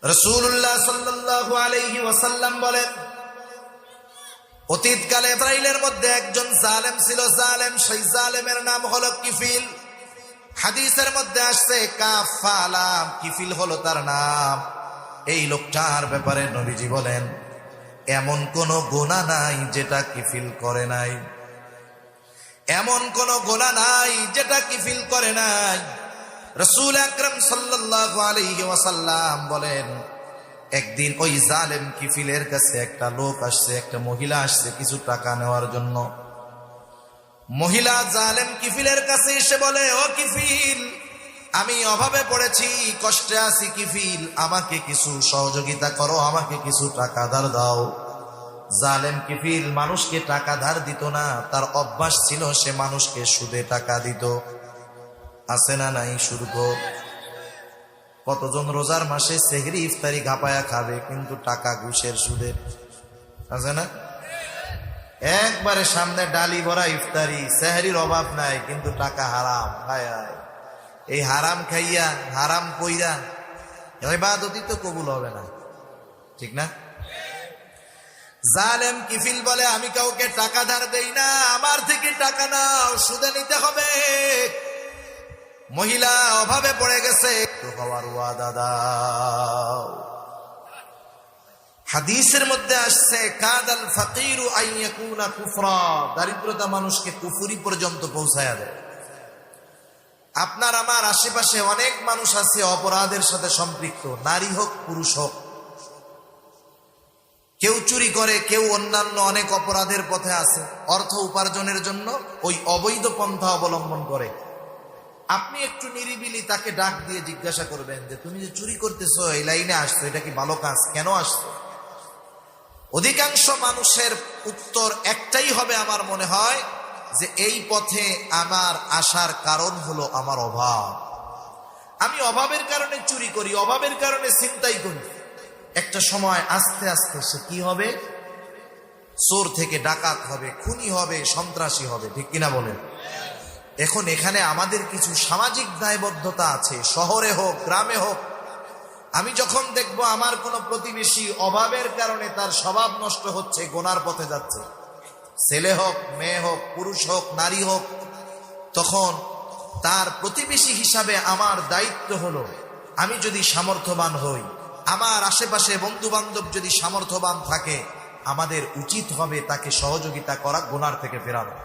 রাসূলুল্লাহ সাল্লাল্লাহু আলাইহি ওয়াসাল্লাম বলেন, অতীতকালে ইসরাইলের মধ্যে একজন জালেম ছিল। জালেম, সেই জালেমের নাম হলো কিফিল। হাদিসের মধ্যে আসছে কাফালা, কিফিল হলো তার নাম। এই লোকটার ব্যাপারে নবীজি বলেন, এমন কোন গুনাহ নাই যেটা কিফিল করে নাই, এমন কোন গুনাহ নাই যেটা কিফিল করে নাই। রাসূল আকরাম সাল্লাল্লাহু আলাইহি ওয়াসাল্লাম বলেন, একদিন ওই জালেম কিফিলের কাছে একটা লোক আসছে, একটা মহিলা আসছে কিছু টাকা নেওয়ার জন্য। মহিলা জালেম কিফিলের কাছে এসে বলে, ও কিফিল, আমি অভাবে পড়েছি, কষ্টে আছি কিফিল, আমাকে কিছু সহযোগিতা করো, আমাকে কিছু টাকা ধার দাও। জালেম কিফিল মানুষকে টাকা ধার দিত না, তার অভ্যাস ছিল সে মানুষকে সুদে টাকা দিত। আছে না নাই সুদখোর? কতজন রোজার মাসে সেহরি ইফতারি ঘাপায়া খাবে, কিন্তু টাকা ঘুষের সুদের। আছে না? একবারে সামনে ডালি ভরা ইফতারি, সেহরির অভাব নাই, কিন্তু টাকা হারাম। হায় হায়, এই হারাম খাইয়া হারাম কইরা ইবাদতই তো কবুল হবে না, ঠিক না? জালেম কিফিল বলে, আমি কাউকে টাকা ধার দেই না, আমার থেকে টাকা নাও, সুদে নিতে হবে। মহিলা অভাবে পড়ে গেছে, তো হওয়ার ওয়াদা দাও। হাদিসের মধ্যে আসছে, কাদাল ফাকিরু আইয়াকুনা কুফরা, দারিদ্রতা মানুষকে কুফরি পর্যন্ত পৌঁছায়া দেয়। আপনার আমার আশেপাশে অনেক মানুষ আছে অপরাধের সাথে সম্পৃক্ত, নারী হোক পুরুষ হোক। কেউ চুরি করে, কেউ অন্যান্য অনেক অপরাধের পথে আছে, অর্থ উপার্জনের জন্য ওই অবৈধ পন্থা অবলম্বন করে। আপনি একটু নিরিবিলি তাকে ডাক দিয়ে জিজ্ঞাসা করবেন যে, তুমি যে চুরি করতেছো, এই লাইনে আসছো, এটা কি ভালো কাজ, কেন আসছো? অধিকাংশ মানুষের উত্তর একটাই হবে আমার মনে হয়, যে এই পথে আমার আসার কারণ হলো আমার অভাব। আমি অভাবের কারণে চুরি করি, অভাবের কারণে ছিনতাই করি। একটা সময় আস্তে আস্তে সে কি হবে? চোর থেকে ডাকাত হবে, খুনি হবে, সন্ত্রাসী হবে, ঠিক কিনা বলেন? এখন এখানে আমাদের কিছু সামাজিক দায়বদ্ধতা আছে, শহরে হোক গ্রামে হোক। আমি যখন দেখবো আমার কোনো প্রতিবেশী অভাবের কারণে তার স্বভাব নষ্ট হচ্ছে, গোনার পথে যাচ্ছে, ছেলে হোক মেয়ে হোক পুরুষ হোক নারী হোক, তখন তার প্রতিবেশী হিসাবে আমার দায়িত্ব হলো, আমি যদি সামর্থ্যবান হই, আমার আশেপাশে বন্ধু বান্ধব যদি সামর্থ্যবান থাকে, আমাদের উচিত হবে তাকে সহযোগিতা করা, গোনার থেকে ফেরানো।